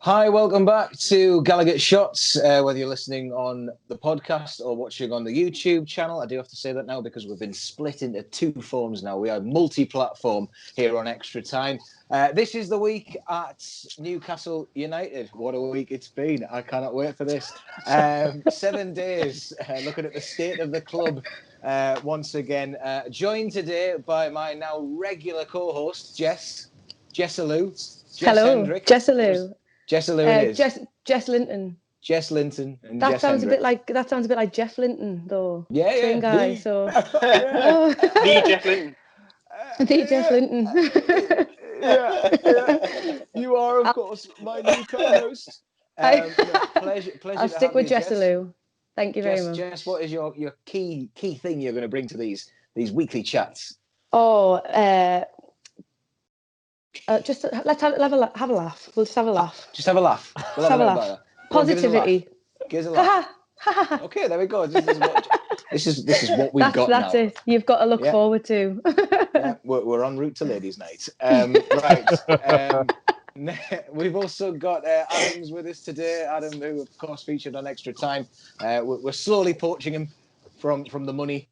Hi, welcome back to Gallagher Shots, whether you're listening on the podcast or watching on the YouTube channel. I do have to say that now because we've been split into two forms now. We are multi-platform here on ExtraTyne. This is the week at Newcastle United. What a week it's been. I cannot wait for this. 7 days looking at the state of the club once again. Joined today by my now regular co-host, Jessalou. Hello, Jessalou. Jessalou it is. Jess Linton. Jess Linton and That Jess sounds Hendrick. a bit like Jeff Linton, though. Yeah. Train guy. The Jeff Linton. The Jeff Linton. Yeah. You are, of course, my new co-host. Pleasure. I'll stick with Jessalou. Thank you very much. Jess, what is your key thing you're going to bring to these weekly chats? Just let's have a laugh. We'll just have a laugh. Just have a laugh. We'll have a laugh. Positivity. Give us a laugh. Okay, there we go. This is what we've got now. That's it. You've got to look forward to. Yeah, we're en route to ladies' night. Right. We've also got Adam's with us today. Adam, who of course featured on ExtraTyne. We're slowly poaching him from the money.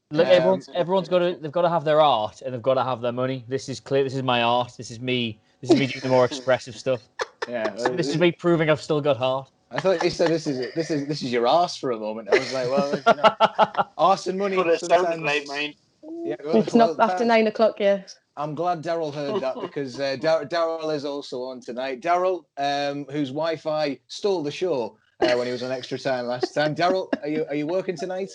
Look, everyone's they've got to have their art and they've got to have their money. This is clear. This is my art. This is me doing the more expressive stuff. Yeah. This is me proving I've still got heart. I thought you said this is your arse for a moment. I was like, well, arse and money. Yeah, it's not after 9 o'clock yet. I'm glad Daryl heard that because Daryl is also on tonight. Daryl, whose Wi-Fi stole the show when he was on ExtraTyne last time. Daryl, are you working tonight?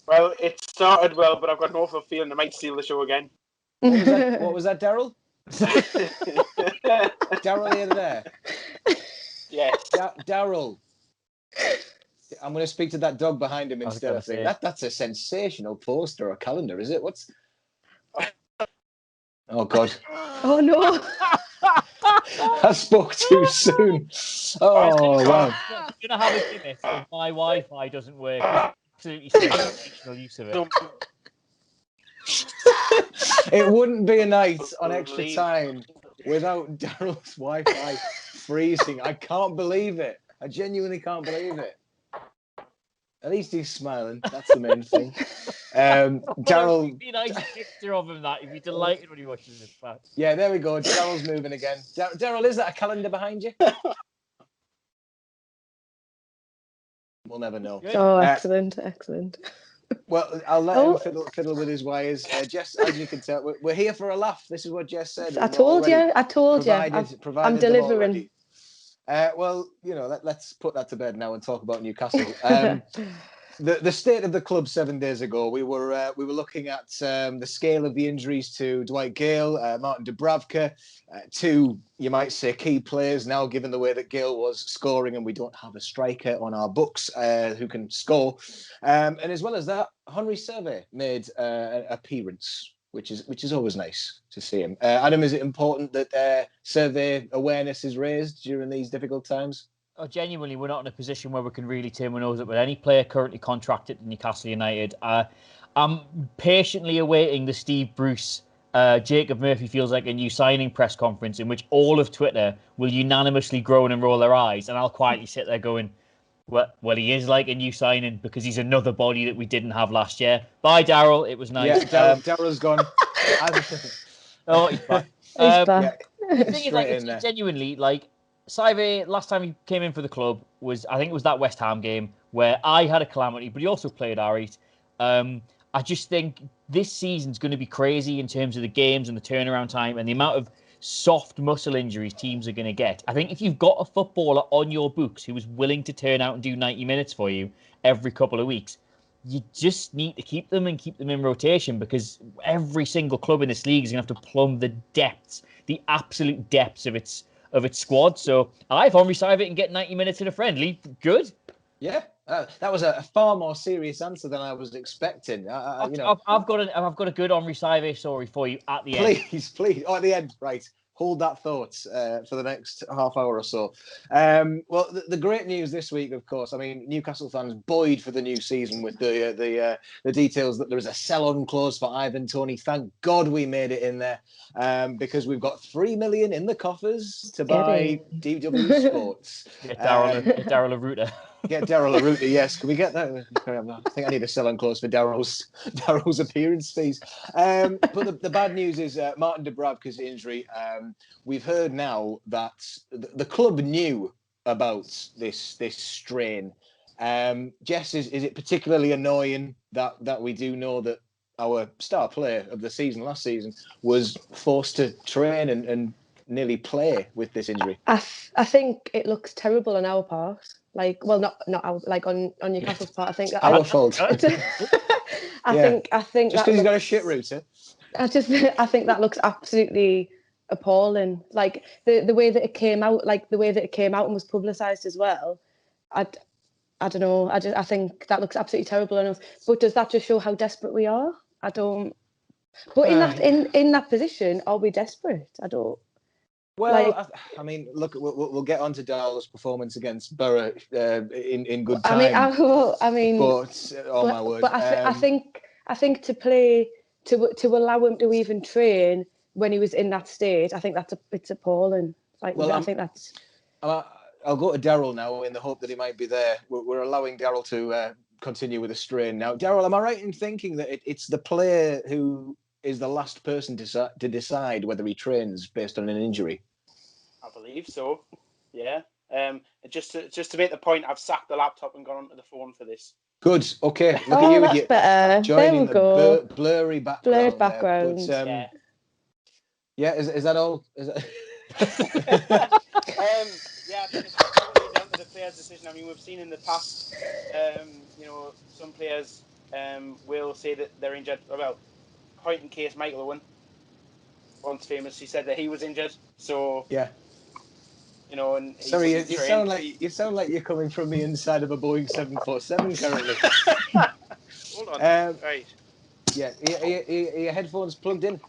Well, it started well, but I've got an awful feeling I might steal the show again. What was that, Daryl? Daryl, are you there? Yes. Daryl. I'm going to speak to that dog behind him instead of saying that's a sensational poster or calendar, is it? What's? Oh God! Oh no! I spoke too soon. Oh wow! I'm gonna have a gimmick if my Wi-Fi doesn't work. Absolutely sensational use of it. It wouldn't be a night on ExtraTyne without Daryl's Wi-Fi freezing. I can't believe it. I genuinely can't believe it. At least he's smiling. That's the main thing. Daryl. It'd be a nice picture of him. That he'd be delighted when he watches this back. Yeah, there we go. Daryl's moving again. Daryl, is that a calendar behind you? We'll never know. Oh, excellent. Well, I'll let him fiddle with his wires. Jess, as you can tell, we're here for a laugh. This is what Jess said. I told you. I'm delivering. Well, let's put that to bed now and talk about Newcastle. The state of the club 7 days ago, we were looking at the scale of the injuries to Dwight Gale, Martin Bravoca, two, you might say, key players now, given the way that Gale was scoring and we don't have a striker on our books who can score. And as well as that, Henry Survey made an appearance, which is always nice to see him. Adam, is it important that survey awareness is raised during these difficult times? Oh, genuinely, we're not in a position where we can really turn our nose up with any player currently contracted to Newcastle United. I'm patiently awaiting the Steve Bruce, Jacob Murphy feels like a new signing press conference in which all of Twitter will unanimously groan and roll their eyes, and I'll quietly sit there going, well, he is like a new signing because he's another body that we didn't have last year. Bye, Daryl. It was nice. Yeah, Daryl's gone. Oh, he's back. He's back. The thing is, it's genuinely, Saive, last time he came in for the club I think it was that West Ham game where I had a calamity, but he also played alright. I just think this season's going to be crazy in terms of the games and the turnaround time and the amount of soft muscle injuries teams are going to get. I think if you've got a footballer on your books who is willing to turn out and do 90 minutes for you every couple of weeks, you just need to keep them in rotation because every single club in this league is going to have to plumb the absolute depths of its squad. So I've Henry Saive and get 90 minutes in a friendly. Good. Yeah, that was a far more serious answer than I was expecting. I've got a good Henry Saive story for you at the end. Please. Oh, at the end, right? hold that thought for the next half hour or so. Well, the great news this week, of course, I mean, Newcastle fans buoyed for the new season with the details that there is a sell-on clause for Ivan Toney. Thank God we made it in there, because we've got 3 million in the coffers to buy DW Sports. Get Daryl a router. Get Daryl a router, yes. Can we get that? I think I need a sell-on clause for Daryl's appearance fees. But the bad news is Martin Dubravka's injury. We've heard now that the club knew about this strain. Jess, is it particularly annoying that we do know that our star player of the season last season was forced to train and nearly play with this injury? I think it looks terrible on our part. Like, well, not our, like on Newcastle's part. I think that our fault. I think just because he's got a shit router. I think that looks absolutely appalling. Like the way that it came out, and was publicised as well. I don't know. I think that looks absolutely terrible on us. But does that just show how desperate we are? I don't. But in that position, are we desperate? I don't. Well, I mean, look, we'll get on to Daryl's performance against Borough in good time. My word! But I think to play to allow him to even train when he was in that state, I think it's appalling. I think that's. I'll go to Daryl now in the hope that he might be there. We're allowing Daryl to continue with the strain now. Daryl, am I right in thinking that it's the player who is the last person to decide whether he trains based on an injury? I believe so. Yeah. Just to make the point, I've sacked the laptop and gone onto the phone for this. Good. Okay. Look at you. That's better. Joining there we go. Blurry background. Blurred background. Yeah. Is that all? Is that... Yeah, I think it's probably down to the player's decision. I mean, we've seen in the past, some players will say that they're injured. Well, point in case, Michael Owen once famously said that he was injured. So yeah, and sorry, you sound like you're coming from the inside of a Boeing 747 currently. Hold on. Right. Yeah, are your headphones plugged in?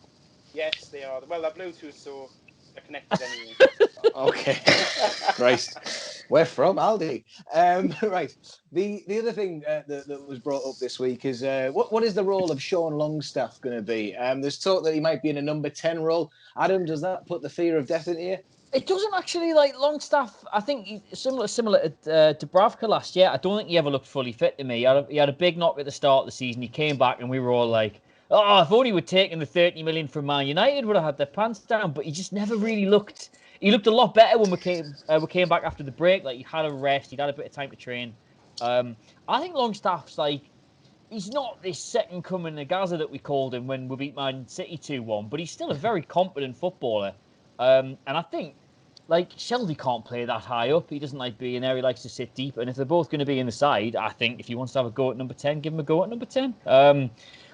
Yes, they are. Well, they're Bluetooth, so they're connected anyway. Okay. Christ. We're from Aldi. Right. The other thing that was brought up this week is what is the role of Sean Longstaff going to be? There's talk that he might be in a number 10 role. Adam, does that put the fear of death into you? It doesn't actually. Like Longstaff, I think similar to Bravoca last year. I don't think he ever looked fully fit to me. He had a big knock at the start of the season. He came back and we were all like, oh, if only we'd taken the 30 million from Man United, would have had their pants down. But he just never really looked. He looked a lot better when we came back after the break. Like, he had a rest, he'd had a bit of time to train. I think Longstaff's he's not this second coming of Gaza that we called him when we beat Man City 2-1, but he's still a very competent footballer. And I think Shelby can't play that high up. He doesn't like being there. He likes to sit deep. And if they're both going to be in the side, I think if he wants to have a go at number 10, give him a go at number 10.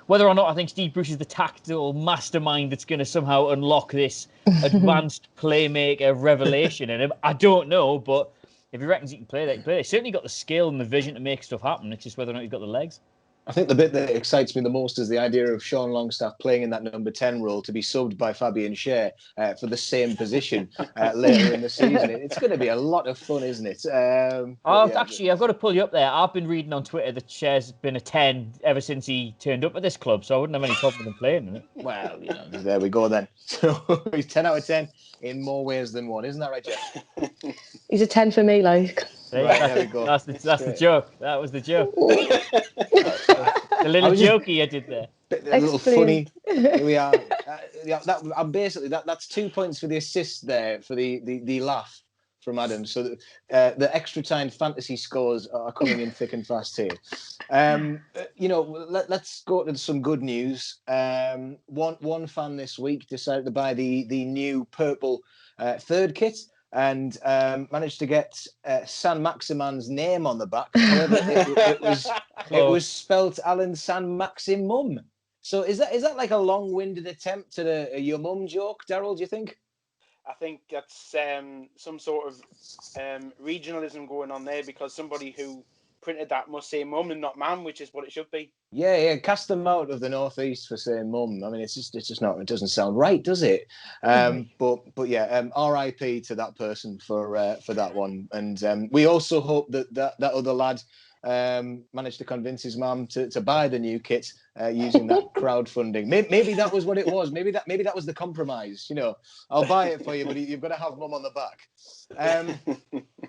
Whether or not I think Steve Bruce is the tactical mastermind that's going to somehow unlock this advanced playmaker revelation in him, I don't know. But if he reckons he can play, they can play. He's certainly got the skill and the vision to make stuff happen. It's just whether or not he's got the legs. I think the bit that excites me the most is the idea of Sean Longstaff playing in that number 10 role to be subbed by Fabian Schär for the same position later in the season. It's going to be a lot of fun, isn't it? Actually, I've got to pull you up there. I've been reading on Twitter that Schär's been a 10 ever since he turned up at this club, so I wouldn't have any problem with him playing in it. Well, there we go then. So he's 10 out of 10 in more ways than one. Isn't that right, Jeff? He's a 10 for me, like. There we go. That's the joke. That was the joke. The little jokey I did there. A little funny. Here we are. That's 2 points for the assist there for the laugh from Adam. So the ExtraTyne fantasy scores are coming in thick and fast here. Let's go to some good news. One fan this week decided to buy the new purple third kit and managed to get San Maximan's name on the back. However, it was spelt Alan San Maximum. So is that like a long-winded attempt at a your mum joke, Daryl, do you think? I think that's some sort of regionalism going on there, because somebody who printed that must say mum and not ma'am, which is what it should be. Yeah, cast them out of the northeast for saying mum. I mean, it's just not. It doesn't sound right, does it? But yeah, R.I.P. to that person for that one. And we also hope that other lad managed to convince his mum to buy the new kit using that crowdfunding. Maybe that was what it was. Maybe that was the compromise. You know, I'll buy it for you, but you've got to have mum on the back.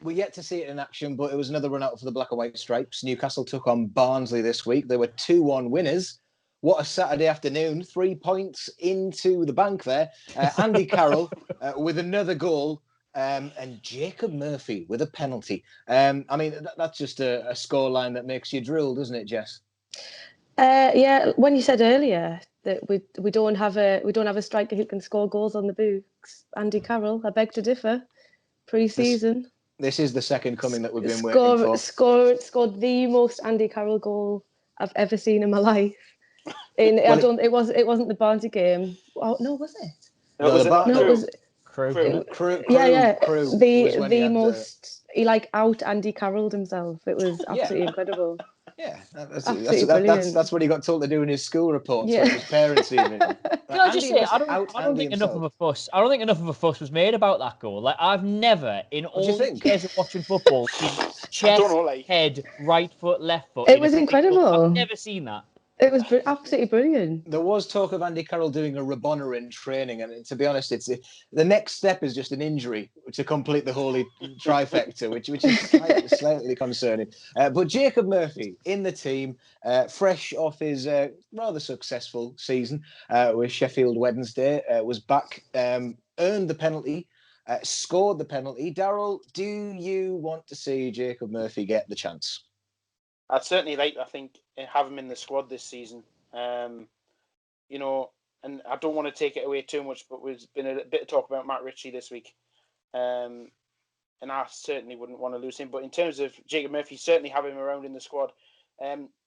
We're yet to see it in action, but it was another run out for the Black and White Stripes. Newcastle took on Barnsley this week. They were 2-1 winners. What a Saturday afternoon. 3 points into the bank there. Andy Carroll with another goal. And Jacob Murphy with a penalty. I mean, that's just a scoreline that makes you drool, doesn't it, Jess? Yeah, when you said earlier that we don't have a striker who can score goals on the books, Andy Carroll, I beg to differ. Pre-season. This is the second coming that we've been waiting for. Scored the most Andy Carroll goal I've ever seen in my life. It wasn't the Barnsley game. Oh, no, was it? No, it was Crew. The most he out Andy Carrolled himself. It was absolutely incredible. Yeah, that's what he got told to do in his school reports when his parents even. Can I just say, I don't think enough of a fuss. I don't think enough of a fuss was made about that goal. Like, I've never in all the years of watching football seen chest, head, right foot, left foot. It was incredible. I've never seen that. It was absolutely brilliant. There was talk of Andy Carroll doing a Rabona in training, and to be honest, the next step is just an injury to complete the holy trifecta, which is slightly concerning. But Jacob Murphy in the team, fresh off his rather successful season with Sheffield Wednesday, was back, earned the penalty, scored the penalty. Daryl, do you want to see Jacob Murphy get the chance? I'd certainly have him in the squad this season. You know, and I don't want to take it away too much, but there's been a bit of talk about Matt Ritchie this week. And I certainly wouldn't want to lose him. But in terms of Jacob Murphy, certainly have him around in the squad.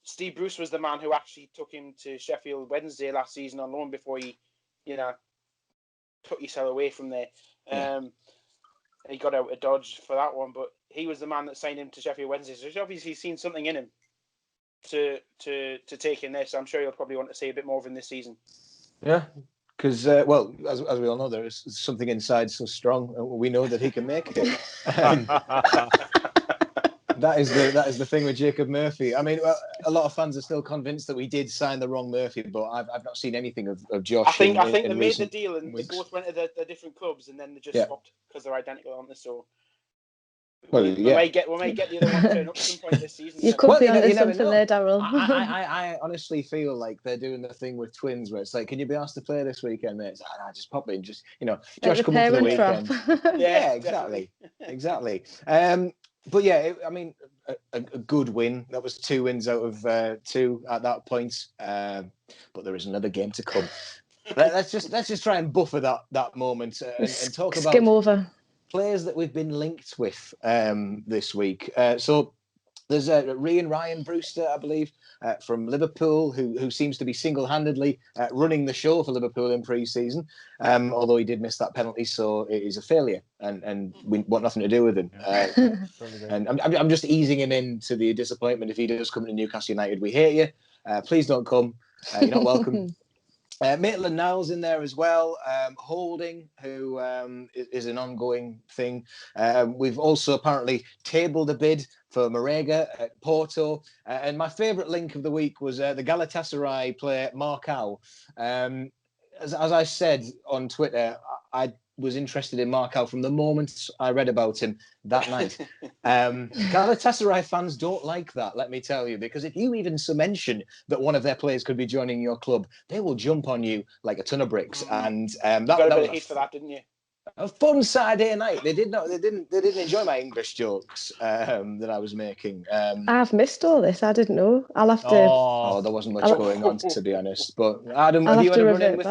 Steve Bruce was the man who actually took him to Sheffield Wednesday last season on loan before he, took himself away from there. He got out of Dodge for that one, but he was the man that signed him to Sheffield Wednesday. So he's obviously seen something in him to take in there. So I'm sure he'll probably want to see a bit more of him this season. Yeah, because as we all know, there is something inside so strong. We know that he can make it. That is the thing with Jacob Murphy. I mean, a lot of fans are still convinced that we did sign the wrong Murphy, but I've not seen anything of Josh. I think they made the deal and they both went to the different clubs and then they just swapped because they're identical, aren't they? So we might get the other one turn up at some point this season. You could be onto something there, Daryl. I honestly feel like they're doing the thing with twins where it's like, can you be asked to play this weekend, mate? Just pop in, just Josh come up for the weekend. Yeah, exactly. But yeah, I mean, a good win. That was 2 wins out of 2 at that point. But there is another game to come. Let's just try and buffer that moment and talk about skim over players that we've been linked with this week. So there's Ryan Brewster, I believe, from Liverpool, who seems to be single-handedly running the show for Liverpool in pre-season, although he did miss that penalty, so it is a failure, and we want nothing to do with him. And I'm just easing him into the disappointment if he does come to Newcastle United. We hate you. Please don't come. You're not welcome. Maitland-Niles in there as well. Holding, who is an ongoing thing. We've also apparently tabled a bid for Marega at Porto. And my favourite link of the week was the Galatasaray player Marcao. As I said on Twitter, I was interested in Marcao from the moment I read about him that night. Galatasaray fans don't like that, let me tell you, because if you even mention that one of their players could be joining your club, they will jump on you like a ton of bricks. And that got a bit of heat for that, didn't you? A fun Saturday night. They didn't enjoy my English jokes that I was making. I've missed all this. I didn't know. I'll have to. Oh, there wasn't much going on, to be honest. But Adam, have you had a run in with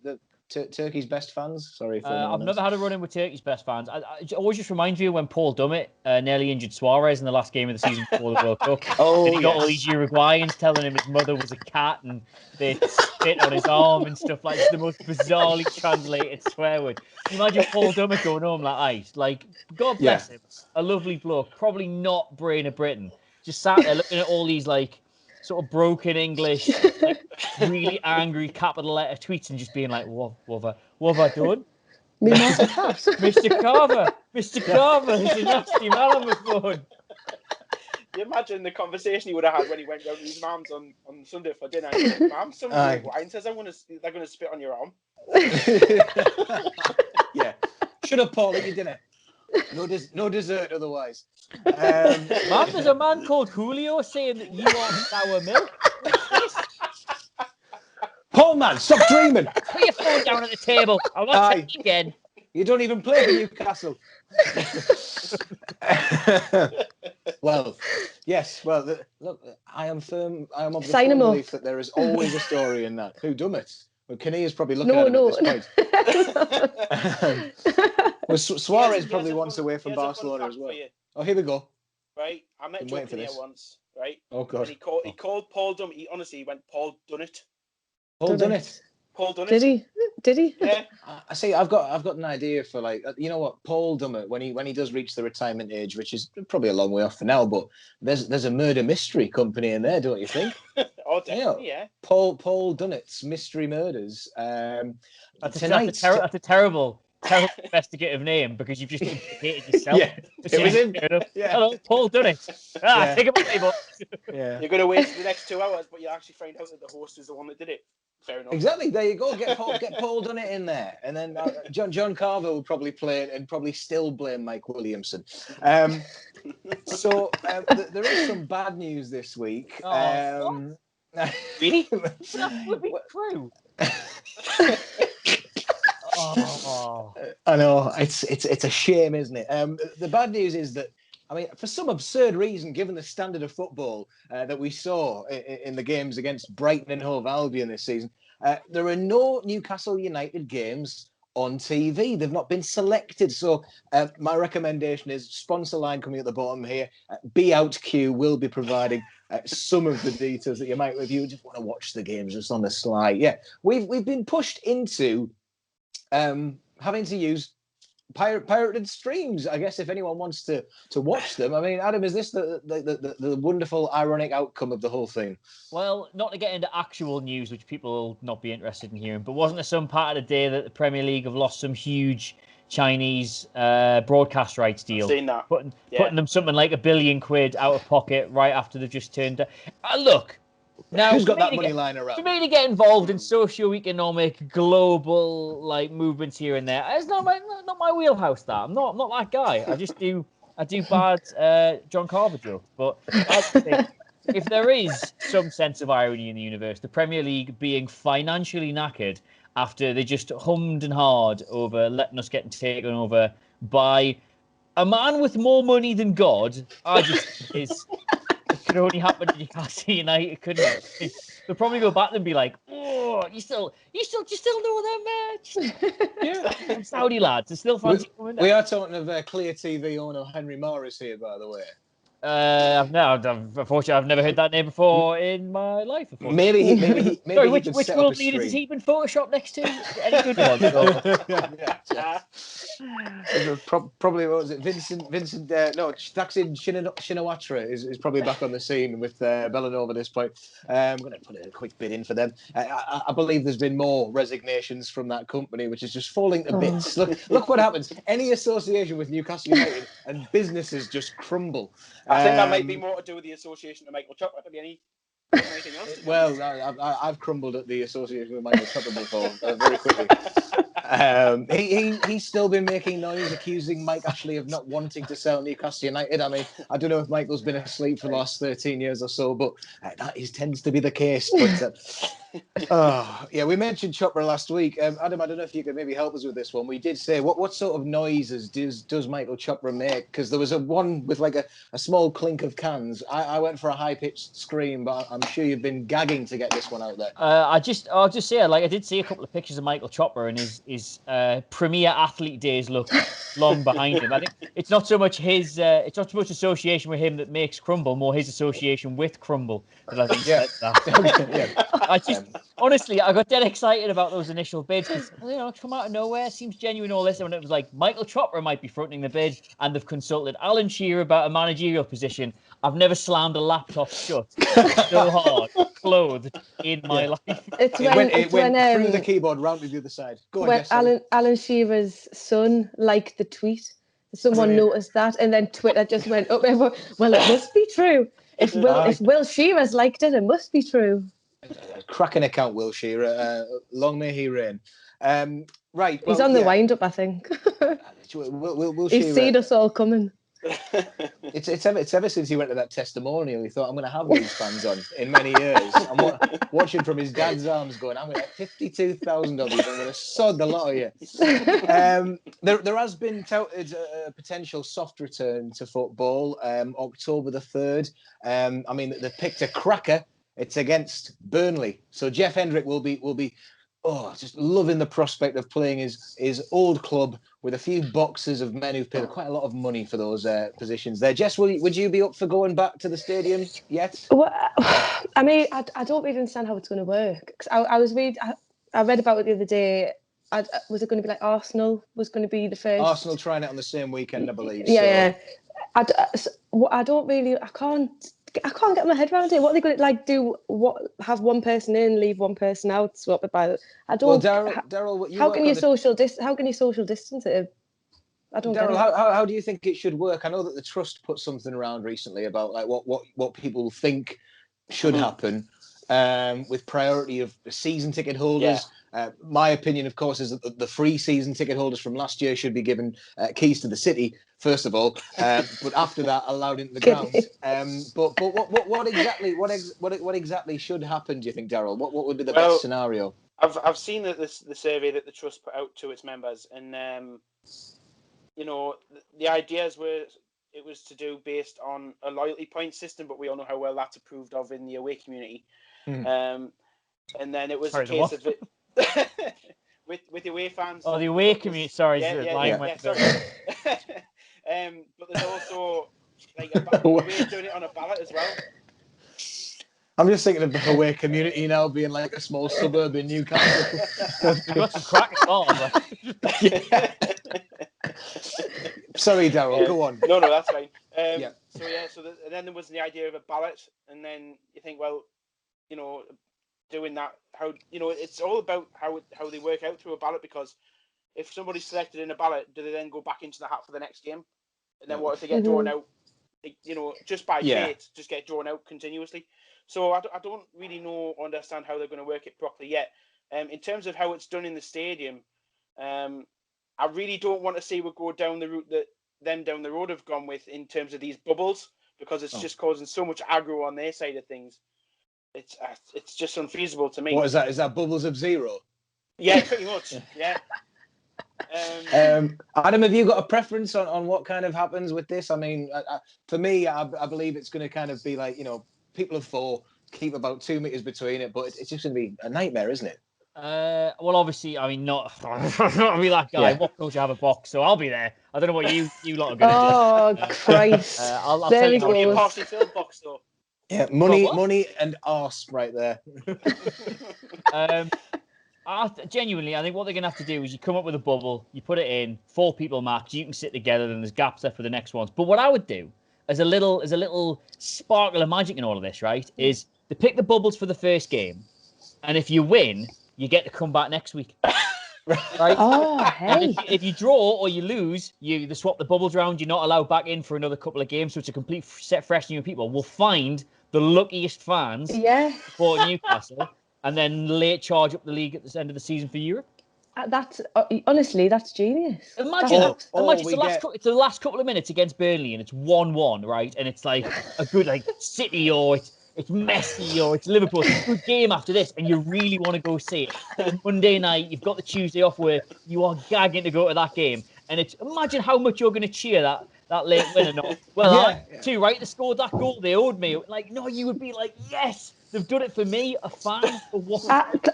the Turkey's best fans? Sorry, I've never had a run in with Turkey's best fans. It always just reminds you when Paul Dummett nearly injured Suarez in the last game of the season before the World Cup. And he got all these Uruguayans telling him his mother was a cat and they'd spit on his arm and stuff like that. The most bizarrely translated swear word. Imagine Paul Dummett going home like ice. Like, God bless him. A lovely bloke. Probably not brain of Britain. just sat there looking at all these like sort of broken English, like really angry capital letter tweets and just being like, what have I done? Mr. Carver, there's a nasty man on the phone. You imagine the conversation he would have had when he went round to his mum's on Sunday for dinner. And he said, Mum, somebody wine says they're going to spit on your arm. Yeah. Shut up, Paul, eat your dinner. No dessert otherwise. Mum, there's a man called Julio saying that you want sour milk. Paul, man, stop dreaming. Put your phone down at the table. I'll not say it again. You don't even play for Newcastle. Well, yes. Well, look, I am of the firm belief that there is always a story in that. Who done it? Well, Kenny is probably looking at him at this point. Well, Suarez probably wants away from Barcelona as well. Oh, here we go. Right, I met Joe Kinnear once. Right. Oh God. And he called Paul Dum. He honestly went, Paul done it. Paul done it. Paul done it. Did he? Yeah. I see. I've got an idea for, like, you know what, Paul Dummett, when he does reach the retirement age, which is probably a long way off for now, but there's a murder mystery company in there, don't you think? Oh, definitely, yeah. Paul Dunnett's Mystery Murders. That's a terrible investigative name because you've just implicated yourself. Yeah, it was him. Yeah. Hello, Paul Dunnett. Take a table. Yeah. You're going to waste the next 2 hours, but you actually find out that the host is the one that did it. Fair enough. Exactly. There you go. Get Paul Dunnett in there, and then John Carver will probably play it and probably still blame Mike Williamson. So there is some bad news this week. Really? That would be true. I know, it's a shame, isn't it? The bad news is that, I mean, for some absurd reason, given the standard of football that we saw in the games against Brighton and Hove Albion this season, there are no Newcastle United games on TV. They've not been selected. So my recommendation is sponsor line coming at the bottom here. Be Out Q will be providing some of the details that you might, if you just want to watch the games just on the sly. Yeah, we've been pushed into having to use pirated streams, I guess, if anyone wants to watch them. I mean, Adam, is this the wonderful ironic outcome of the whole thing? Well, not to get into actual news, which people will not be interested in hearing, but wasn't there some part of the day that the Premier League have lost some huge Chinese broadcast rights deal? I've seen that. Putting them something like £1 billion out of pocket right after they've just turned down. Look, now, who's got that money lying around? For me to get involved in socio-economic global movements here and there, it's not my wheelhouse. That I'm not that guy. I do bad John Carver jokes. But I think if there is some sense of irony in the universe, the Premier League being financially knackered after they just hummed and hawed over letting us get taken over by a man with more money than God, it could only happen to Newcastle United, couldn't it? They'll probably go back and be like, "Oh, you still know them, yeah, Saudi lads. They still fancy coming down." We are talking of Clear TV owner Henry Morris here, by the way. Unfortunately, I've never heard that name before in my life. Maybe he Sorry, which world leaders has he been photoshopped next to? Any good ones? Probably, what was it? Vincent? No, Thaksin Shinawatra is probably back on the scene with Bellinova at this point. I'm going to put a quick bid in for them. I believe there's been more resignations from that company, which is just falling to bits. Look what happens. Any association with Newcastle United and businesses just crumble. I think that might be more to do with the association to Michael Chopper than anything else. Well, I've crumbled at the association with Michael Chopper before, very quickly. He's still been making noise, accusing Mike Ashley of not wanting to sell Newcastle United. I mean, I don't know if Michael's been asleep for the last 13 years or so, but that tends to be the case. But we mentioned Chopper last week. Adam, I don't know if you could maybe help us with this one. We did say, what sort of noises does Michael Chopper make? Because there was one with like a small clink of cans. I went for a high-pitched scream, but I'm sure you've been gagging to get this one out there. I'll just say, I did see a couple of pictures of Michael Chopper and his premier athlete days look long behind him. I think it's not so much it's not so much association with him that makes Crumble, more his association with Crumble. I think honestly, I got dead excited about those initial bids because, come out of nowhere, seems genuine, all this. And it was like, Michael Chopper might be fronting the bid, and they've consulted Alan Shearer about a managerial position. I've never slammed a laptop shut so hard, clothed in my life. It went through the keyboard, round to the other side. Go on, Jess, Alan Shearer's son liked the tweet. Someone noticed that, and then Twitter just went up. Well, it must be true. If Will Shearer's liked it, it must be true. Cracking account, Will Shearer. Long may he reign. Right, he's on the wind up, I think. Will He's seen us all coming. It's ever since he went to that testimonial, he thought, I'm going to have these fans on in many years. I'm watching from his dad's arms going, I'm going to have 52,000 of these. I'm going to sod the lot of you. There has been touted a potential soft return to football, October the 3rd. I mean, they picked a cracker. It's against Burnley. So Jeff Hendrick will be just loving the prospect of playing his old club with a few boxes of men who've paid quite a lot of money for those positions there. Jess, would you be up for going back to the stadium yet? Well, I mean, I don't really understand how it's going to work. Cause I read about it the other day. Was it going to be like Arsenal was going to be the first? Arsenal trying it on the same weekend, I believe. Yeah. I can't get my head around it. What are they going to do? Have one person in, leave one person out, swap it by? I don't. Well, Daryl, how can you social distance it? I don't. Daryl, how do you think it should work? I know that the trust put something around recently about like what people think should happen with priority of season ticket holders. Yeah. My opinion, of course, is that the free season ticket holders from last year should be given keys to the city first of all, but after that, allowed into the ground. But what exactly should happen? Do you think, Daryl? What would be the best scenario? I've seen that the survey that the trust put out to its members, and the ideas were it was to do based on a loyalty point system, but we all know how well that's approved of in the away community. And then it was a case of it with the away fans. Oh, the away community. Sorry, sorry. But there's also like a way of doing it on a ballot as well. I'm just thinking of the away community now being like a small suburb in Newcastle. You've got some cracks on. Sorry, Daryl, go on. No, that's fine. So then there was the idea of a ballot, and then you think, well, doing that, how it's all about how they work out through a ballot, because if somebody's selected in a ballot, do they then go back into the hat for the next game? And then what if they get drawn out? Just by fate, just get drawn out continuously. So I don't really understand how they're going to work it properly yet. In terms of how it's done in the stadium, I really don't want to see we go down the route that them down the road have gone with in terms of these bubbles, because it's just causing so much aggro on their side of things. It's just unfeasible to me. What is that? Is that bubbles of zero? Yeah, pretty much. Yeah. Adam, have you got a preference on what kind of happens with this? I mean, for me, I believe it's going to kind of be like, people of four, keep about 2 meters between it, but it's just going to be a nightmare, isn't it? Well, obviously, I mean, not be that guy. What coach have a box, so I'll be there. I don't know what you lot are going to do. Oh, Christ. I'll tell you a partially filled box, though. Yeah, money and arse right there. Genuinely, I think what they're going to have to do is you come up with a bubble, you put it in, 4 people max, you can sit together, and there's gaps there for the next ones. But what I would do, as a little sparkle of magic in all of this, right, is to pick the bubbles for the first game, and if you win, you get to come back next week. Right? Oh, hey. If you draw or you lose, they swap the bubbles around. You're not allowed back in for another couple of games, so it's a complete set fresh new people. We'll find the luckiest fans for Newcastle, and then late charge up the league at the end of the season for Europe. That's honestly, that's genius. Imagine it's the last couple of minutes against Burnley, and it's 1-1, right? And it's like a good City, or it's Messi, or it's Liverpool. It's a good game after this, and you really want to go see it. And Monday night, you've got the Tuesday off work. You are gagging to go to that game, and imagine how much you're going to cheer that late winner. Not well, too right. They scored that goal. They owed me. No, you would be like, yes. They've done it for me, a fan. For what?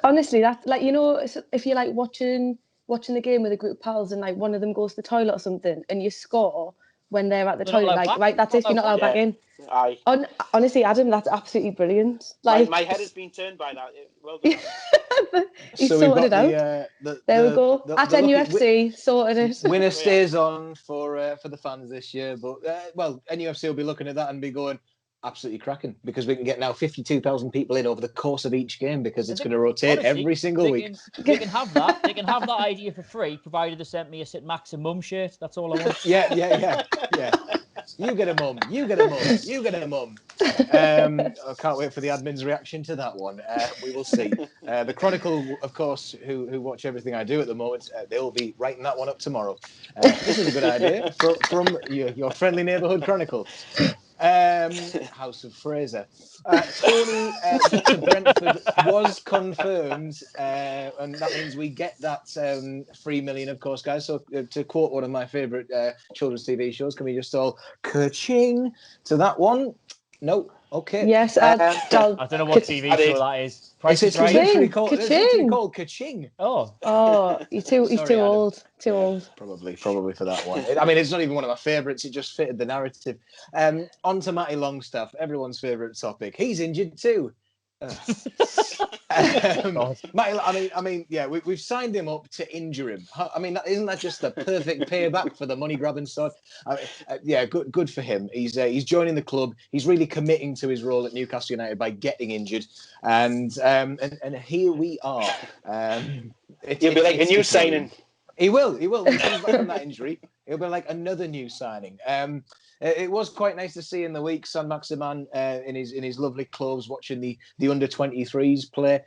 Honestly, that's if you're watching the game with a group of pals and one of them goes to the toilet or something and you score, when they're at the They're not toilet, allowed like, back. right, that's it, you're not allowed back in. Aye. Honestly, Adam, that's absolutely brilliant. Like, My head has been turned by that. Well done. he's So we've sorted got it out. the There we go. the At lucky NUFC, sorted it. winner stays on for the fans this year, but NUFC will be looking at that and be going absolutely cracking because we can get now 52,000 people in over the course of each game because it's going to rotate every single week. They can have that. They can have that idea for free, provided they sent me a St. Max and Mum shirt. That's all I want. Yeah. You get a mum. You get a mum. You get a mum. I can't wait for the admin's reaction to that one. We will see. The Chronicle, of course, who watch everything I do at the moment, they will be writing that one up tomorrow. This is a good idea from your friendly neighbourhood Chronicle. House of Fraser. Tony to Brentford was confirmed, and that means we get that 3 million, of course, guys. So to quote one of my favourite children's TV shows, can we just all ka-ching to that one? No. Okay. Yes, I don't know what TV show that is. It's literally called Ka-ching. Oh, he's too old. Too old. Probably for that one. I mean, it's not even one of my favourites. It just fitted the narrative. On to Matty Longstaff, everyone's favourite topic. He's injured too. Matty, I mean, yeah, we've signed him up to injure him. I mean, isn't that just the perfect payback for the money grabbing stuff? Yeah, good for him. He's joining the club. He's really committing to his role at Newcastle United by getting injured, and here we are. He'll be like a new signing. He will. When he comes back from that injury, he'll be like another new signing. It was quite nice to see in the week San Maximan in his lovely clothes watching the under 23s play.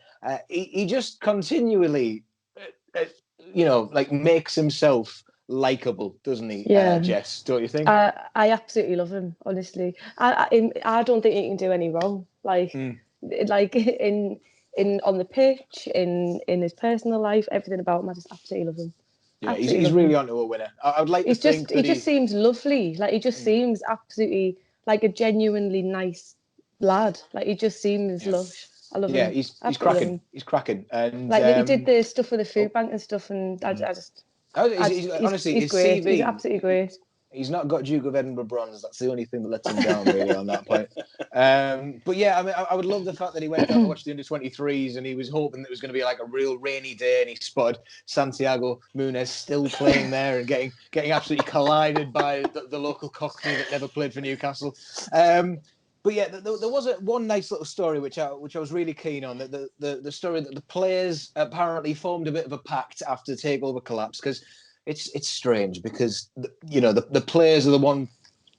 He just continually, makes himself likable, doesn't he? Yeah. Jess, don't you think? I absolutely love him. Honestly, I don't think he can do any wrong. Like in on the pitch, in his personal life, everything about him, I just absolutely love him. Yeah, he's really onto a winner. I would like to think that he just seems lovely. Like he just seems absolutely like a genuinely nice lad. Like he just seems lush. I love him. Yeah, he's cracking. He's cracking. And like he did the stuff with the food bank and stuff, and honestly, he's his great. CV, he's absolutely great. He's not got Duke of Edinburgh bronze. That's the only thing that lets him down, really, on that point. But yeah, I mean, I would love the fact that he went down to watch the under-23s and he was hoping that it was going to be like a real rainy day, and he spotted Santiago Munez still playing there and getting absolutely collided by the local cockney that never played for Newcastle. But yeah, there was one nice little story which I was really keen on. The story that the players apparently formed a bit of a pact after the takeover collapse, because it's strange because the players are the one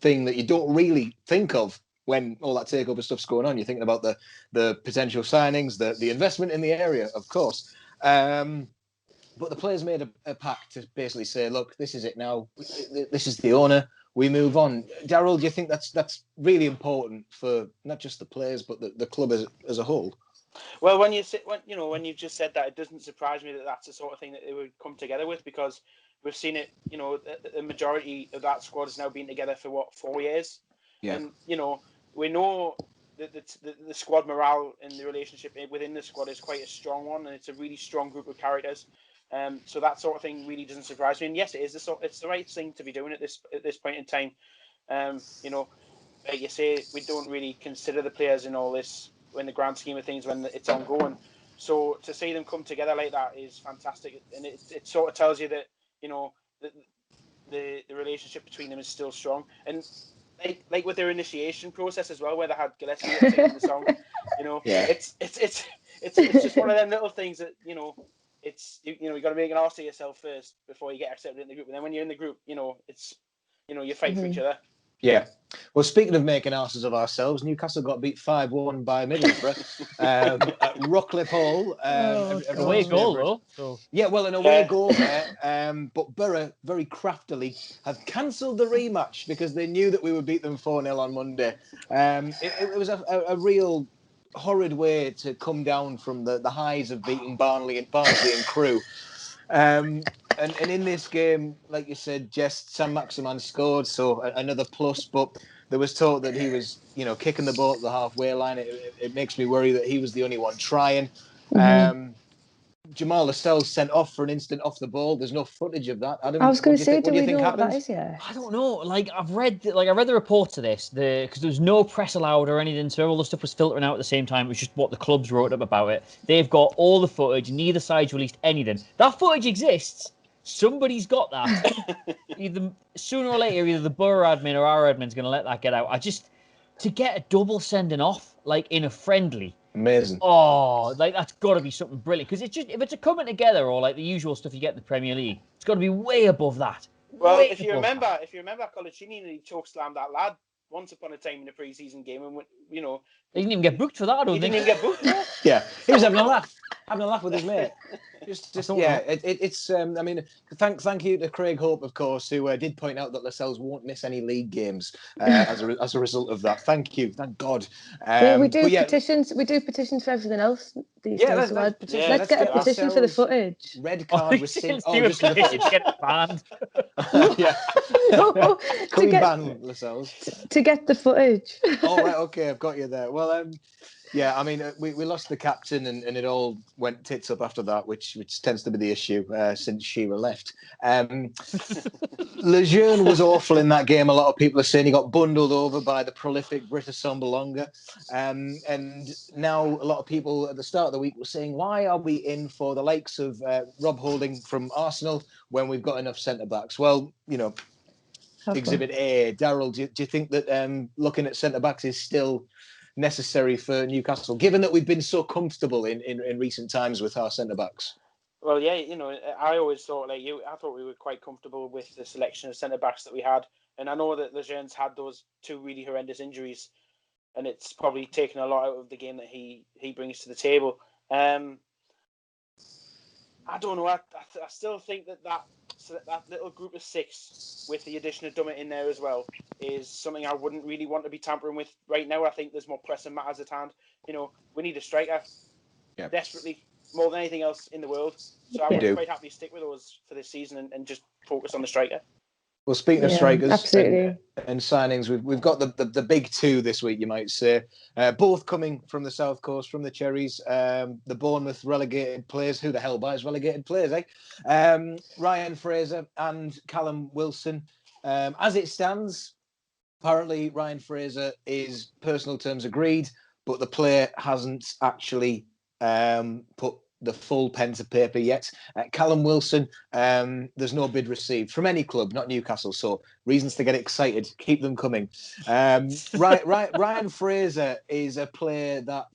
thing that you don't really think of when all that takeover stuff's going on. You're thinking about the potential signings, the investment in the area, of course. But the players made a pact to basically say, look, this is it now. This is the owner. We move on. Daryl, do you think that's really important for not just the players but the club as a whole? Well, when you've just said that, it doesn't surprise me that that's the sort of thing that they would come together with, because we've seen it. The majority of that squad has now been together for 4 years. Yeah. And we know that the squad morale and the relationship within the squad is quite a strong one, and it's a really strong group of characters. So that sort of thing really doesn't surprise me. And yes, it's the right thing to be doing at this point in time. Like you say, we don't really consider the players in all this in the grand scheme of things when it's ongoing. So to see them come together like that is fantastic, and it sort of tells you that the relationship between them is still strong. And like with their initiation process as well, where they had Gillespie singing the song, it's just one of them little things that it's you got to make an arse of yourself first before you get accepted in the group, and then when you're in the group, it's you fight for each other. Yeah. Well, speaking of making asses of ourselves, Newcastle got beat 5-1 by Middlesbrough at Rockliffe Hall. Away goal, though. So. Yeah, well, an away goal there. But Borough, very craftily, have cancelled the rematch because they knew that we would beat them 4-0 on Monday. It was a real horrid way to come down from the highs of beating Barnsley and Crewe. And in this game, like you said, Jess, San Maximan scored, so another plus. But there was talk that he was, kicking the ball at the halfway line. It makes me worry that he was the only one trying. Jamal Lascelles sent off for an instant off the ball. There's no footage of that. Adam, I was going to say, what do you think know happened? what that is yet? I don't know. Like I read the reports of this, because there was no press allowed or anything, so all the stuff was filtering out at the same time. It was just what the clubs wrote up about it. They've got all the footage. Neither side's released anything. That footage exists. Somebody's got that. Either sooner or later, either the Borough admin or our admin's going to let that get out. To get a double sending off, like in a friendly. Amazing. Oh, like that's got to be something brilliant. Because it's just, if it's a coming together or like the usual stuff you get in the Premier League, it's got to be way above that. Well, if you remember, Colaccini nearly chokeslammed that lad once upon a time in a pre-season game, and he didn't even get booked for that. I don't think. He didn't even get booked. Yeah, he was having a laugh with his mate. It's. I mean, thank you to Craig Hope, of course, who did point out that Lascelles won't miss any league games as a result of that. Thank you, thank God. We do petitions. We do petitions for everything else these days. Let's get a petition for the footage. Red card rescind. Just get banned. Yeah. Can we ban Lascelles? To get the footage. Oh right, okay, I've got you there. Well, yeah, I mean, we lost the captain, and it all went tits up after that, which tends to be the issue since Shearer left. Lejeune was awful in that game. A lot of people are saying he got bundled over by the prolific Britta Sombolonga. And now a lot of people at the start of the week were saying, why are we in for the likes of Rob Holding from Arsenal when we've got enough centre-backs? Well, Exhibit A, Daryl, do you think that looking at centre-backs is still necessary for Newcastle, given that we've been so comfortable in recent times with our centre-backs? Well, yeah, I always thought like you. I thought we were quite comfortable with the selection of centre-backs that we had. And I know that Lejeune's had those 2 really horrendous injuries, and it's probably taken a lot out of the game that he brings to the table. I don't know. I still think that little group of 6 with the addition of Dummett in there as well is something I wouldn't really want to be tampering with right now. I think there's more pressing matters at hand. We need a striker desperately, more than anything else in the world. So I would quite happily stick with those for this season and just focus on the striker. Well, speaking of strikers and signings, we've got the big 2 this week, you might say, both coming from the South Coast, from the Cherries, the Bournemouth relegated players. Who the hell buys relegated players, eh? Ryan Fraser and Callum Wilson. As it stands, apparently Ryan Fraser is personal terms agreed, but the player hasn't actually put the full pen to paper yet. Callum Wilson, there's no bid received from any club, not Newcastle, so reasons to get excited. Keep them coming. Ryan Fraser is a player that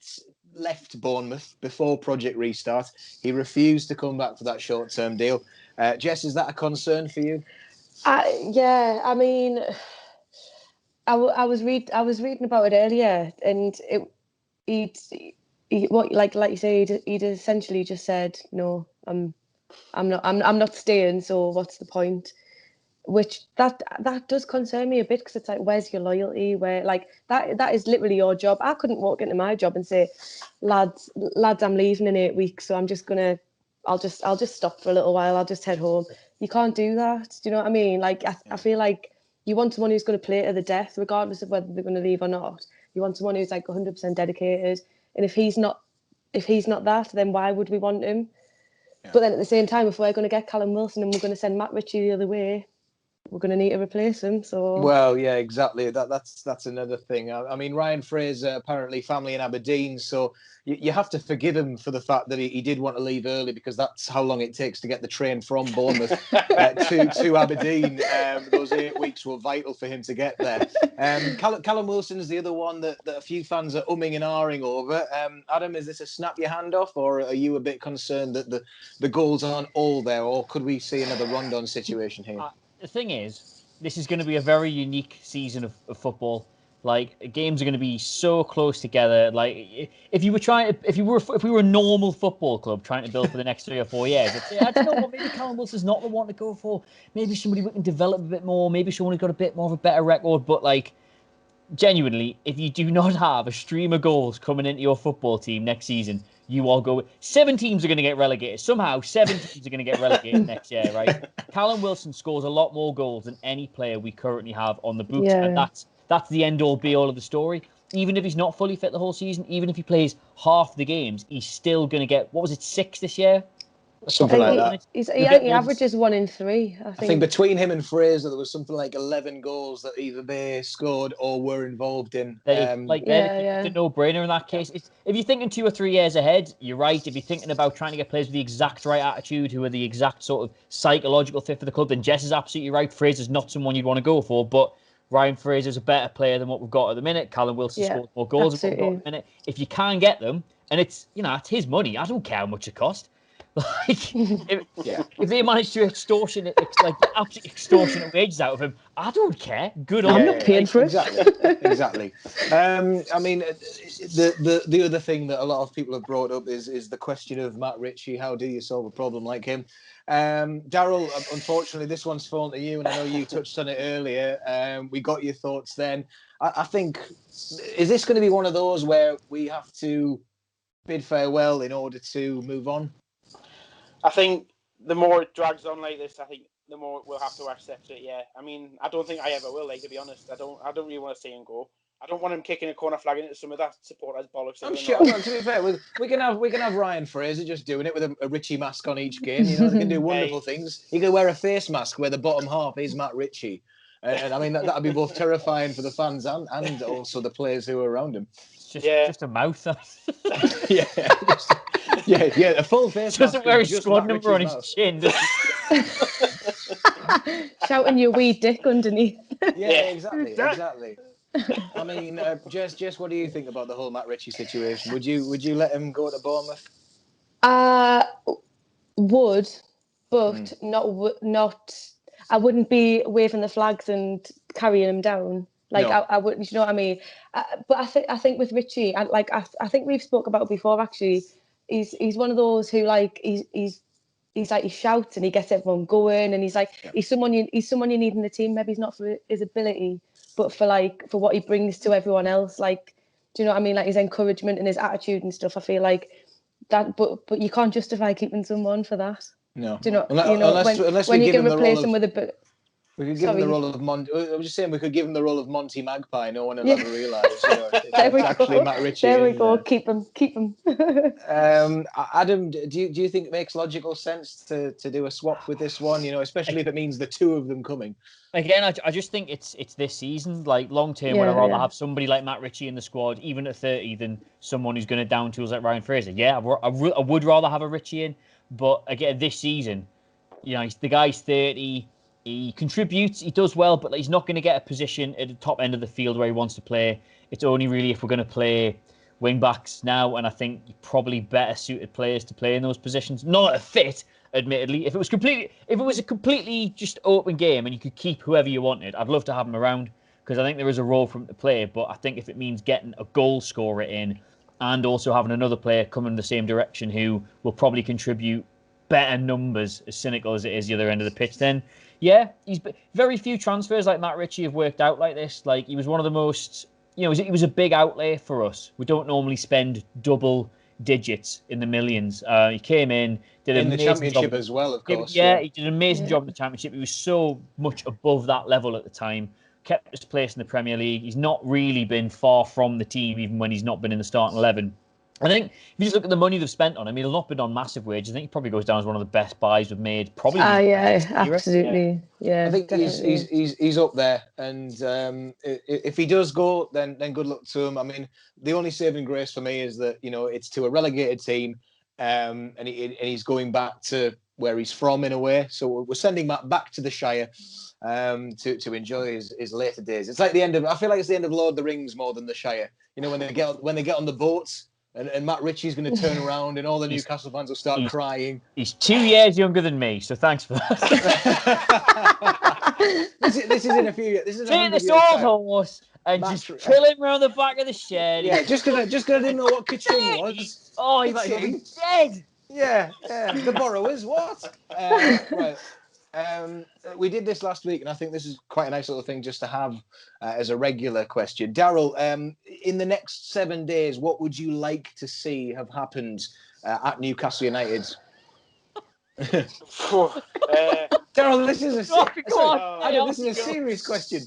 left Bournemouth before Project Restart. He refused to come back for that short-term deal. Jess, is that a concern for you? Yeah, I mean, I was reading about it earlier, and like you say, he'd essentially just said, no, I'm not staying. So what's the point? Which that does concern me a bit, because it's like, where's your loyalty? Where, like, that is literally your job. I couldn't walk into my job and say, lads, I'm leaving in 8 weeks, so I'll just stop for a little while. I'll just head home. You can't do that. Do you know what I mean? Like, I feel like you want someone who's going to play to the death, regardless of whether they're going to leave or not. You want someone who's like 100% dedicated. And if he's not that, then why would we want him? Yeah. But then at the same time, if we're going to get Callum Wilson and we're going to send Matt Ritchie the other way, we're going to need to replace him. So well, yeah, exactly. That's another thing. I mean, Ryan Fraser, apparently family in Aberdeen, so you have to forgive him for the fact that he did want to leave early, because that's how long it takes to get the train from Bournemouth to Aberdeen. Those 8 weeks were vital for him to get there. Callum Wilson is the other one that a few fans are umming and ahhing over. Adam, is this a snap your hand off, or are you a bit concerned that the goals aren't all there, or could we see another Rondon situation here? The thing is, this is going to be a very unique season of football. Like, games are going to be so close together. Like, if we were a normal football club trying to build for the next 3 or 4 years, I'd say, I don't know what, maybe Callum Wilson's not the one to go for. Maybe somebody we can develop a bit more. Maybe someone who's got a bit more of a better record. But, like, genuinely, if you do not have a stream of goals coming into your football team next season, you all go. 7 teams are going to get relegated. Somehow, 7 teams are going to get relegated next year, right? Callum Wilson scores a lot more goals than any player we currently have on the books, and that's the end-all, be-all of the story. Even if he's not fully fit the whole season, even if he plays half the games, he's still going to get, 6 this year? Something like that. He averages 1 in 3. I think between him and Fraser, there was something like 11 goals that either they scored or were involved in. It's a no-brainer in that case. If you're thinking 2 or 3 years ahead, you're right. If you're thinking about trying to get players with the exact right attitude, who are the exact sort of psychological fit for the club, then Jess is absolutely right. Fraser's not someone you'd want to go for, but Ryan Fraser's a better player than what we've got at the minute. Callum Wilson scored more goals than what we've got at the minute. If you can get them, and it's his money, I don't care how much it costs. Like, if they manage to extortionate wages out of him, I don't care. Good on I'm not paying for it. Exactly. I mean, the other thing that a lot of people have brought up is the question of Matt Ritchie. How do you solve a problem like him? Daryl, unfortunately, this one's fallen to you, and I know you touched on it earlier. We got your thoughts then. I think, is this going to be one of those where we have to bid farewell in order to move on? I think the more it drags on like this, I think the more we'll have to accept it. Yeah, I mean, I don't think I ever will. Like, to be honest, I don't really want to see him go. I don't want him kicking a corner flag into some of that supporters' bollocks. I'm sure. Well, to be fair, we can have Ryan Fraser just doing it with a Ritchie mask on each game. You know, they can do wonderful things. He can wear a face mask where the bottom half is Matt Ritchie, and I mean that'd be both terrifying for the fans and also the players who are around him. Just a mouth. A full face. Doesn't wear his squad number on his chin. Shouting your wee dick underneath. Exactly. I mean, Jess, what do you think about the whole Matt Ritchie situation? Would you let him go to Bournemouth? Would, but not. I wouldn't be waving the flags and carrying him down. Like, no. I would, you know what I mean? But I think with Ritchie, I think we've spoke about it before. Actually, he's one of those who he's like, he shouts and he gets everyone going, and he's someone you need in the team. Maybe he's not for his ability, but for what he brings to everyone else. Like, do you know what I mean? Like his encouragement and his attitude and stuff. I feel like that, but you can't justify keeping someone for that. No, do you know? Unless when you can replace him with a bit. We could give him the role of Monty. I was just saying we could give him the role of Monty Magpie. No one will ever realise. It's actually Matt Ritchie. There we go. Keep him. Adam, do you think it makes logical sense to do a swap with this one? You know, especially if it means the two of them coming. Again, I just think it's this season. Like long term, would I rather have somebody like Matt Ritchie in the squad, even at 30, than someone who's going to down tools like Ryan Fraser. Yeah, I would rather have a Ritchie in, but again, this season, the guy's 30. He contributes, he does well, but he's not going to get a position at the top end of the field where he wants to play. It's only really if we're going to play wing backs now, and I think probably better suited players to play in those positions. Not a fit, admittedly. If it was a completely just open game and you could keep whoever you wanted, I'd love to have him around because I think there is a role for him to play. But I think if it means getting a goal scorer in and also having another player come in the same direction who will probably contribute better numbers, as cynical as it is the other end of the pitch, then he's very few transfers like Matt Ritchie have worked out like this. Like he was one of the most, he was a big outlay for us. We don't normally spend double digits in the millions. He came in, did an amazing Championship job as well, of course. He did an amazing job in the Championship. He was so much above that level at the time. Kept his place in the Premier League. He's not really been far from the team, even when he's not been in the starting 11. I think if you just look at the money they've spent on him, he'll not been on massive wages. I think he probably goes down as one of the best buys we've made. Probably. Absolutely. Yeah, I think he's up there, and if he does go, then good luck to him. I mean, the only saving grace for me is that it's to a relegated team, and he's going back to where he's from in a way. So we're sending Matt back to the Shire to enjoy his later days. It's like I feel like it's the end of Lord of the Rings more than the Shire. When they get on the boats. And Matt Ritchie's going to turn around and all the Newcastle fans will start crying. He's 2 years younger than me, so thanks for that. this is in a few years. This is take this old horse and just pull him around the back of the shed. Yeah, just because I didn't know what Kaching was. Oh, he's like dead. Yeah. The Borrowers, what? Right. We did this last week, and I think this is quite a nice little thing just to have as a regular question. Daryl, in the next 7 days, what would you like to see have happened at Newcastle United? Daryl, this is a serious question.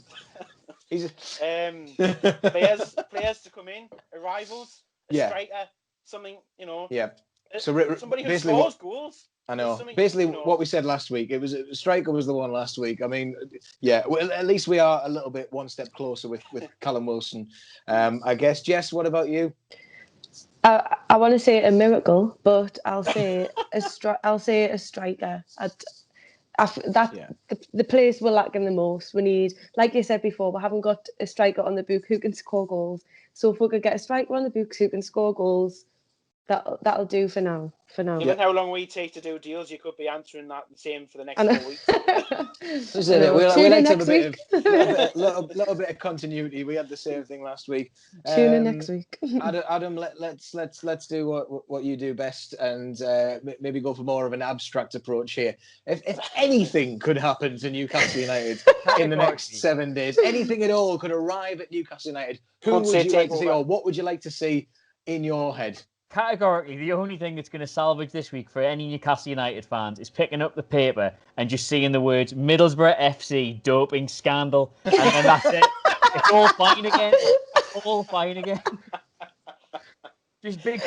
Players to come in, arrivals, a striker, something, Yeah. So somebody who basically scores goals. I know. Something, Basically, you know. what we said last week, it was striker was the one last week. I mean, yeah, well, at least we are a little bit one step closer with Callum Wilson. I guess. Jess, what about you? I want to say a miracle, but I'll say a striker. The players we're lacking the most. We need, like you said before, we haven't got a striker on the book who can score goals. So if we could get a striker on the books who can score goals, that'll do for now. Given how long we take to do deals, you could be answering that the same for the next 4 weeks. We like to have a little bit of continuity. We had the same thing last week. Tune in next week. Adam, let's do what you do best and maybe go for more of an abstract approach here. If anything could happen to Newcastle United in the next 7 days, anything at all could arrive at Newcastle United, who would you like to see, or what would you like to see in your head? Categorically, the only thing that's going to salvage this week for any Newcastle United fans is picking up the paper and just seeing the words Middlesbrough FC doping scandal, and then that's it. It's all fine again. All fine again. Just big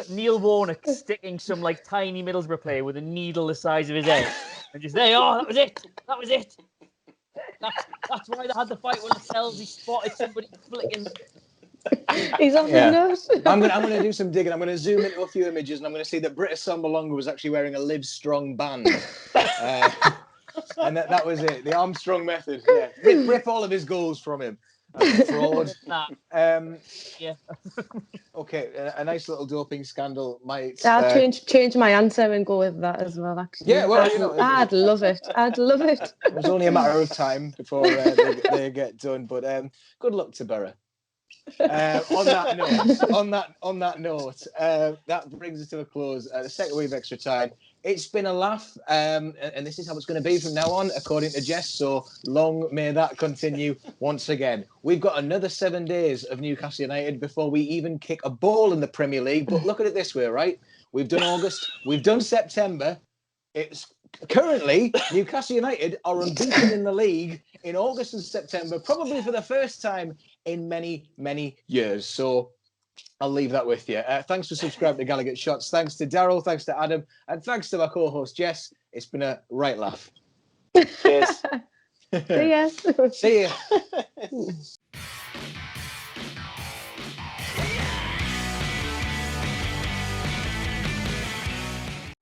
Neil Warnock sticking some like tiny Middlesbrough player with a needle the size of his head, and just there. Oh, that was it. That was it. That's why they had the fight with Lascelles. He spotted somebody flicking. He's on the nose. I'm gonna do some digging. I'm gonna zoom into a few images, and I'm gonna see that Britta Sambalonga was actually wearing a Live Strong band, and that was it. The Armstrong method. Yeah, rip all of his goals from him. Fraud. Yeah. Okay, a nice little doping scandal might. I'll change my answer and go with that as well. Actually, yeah. Well, I'd love it. I'd love it. It was only a matter of time before they get done. But good luck to Borough. On that note, that brings us to a close. The second week of ExtraTyne. It's been a laugh, and this is how it's going to be from now on, according to Jess. So long may that continue. Once again, we've got another 7 days of Newcastle United before we even kick a ball in the Premier League. But look at it this way, right? We've done August, we've done September. It's currently Newcastle United are unbeaten in the league in August and September, probably for the first time in many, many years. So I'll leave that with you. Thanks for subscribing to Gallagher Shots. Thanks to Daryl. Thanks to Adam. And thanks to my co-host, Jess. It's been a right laugh. Cheers. See ya. See ya.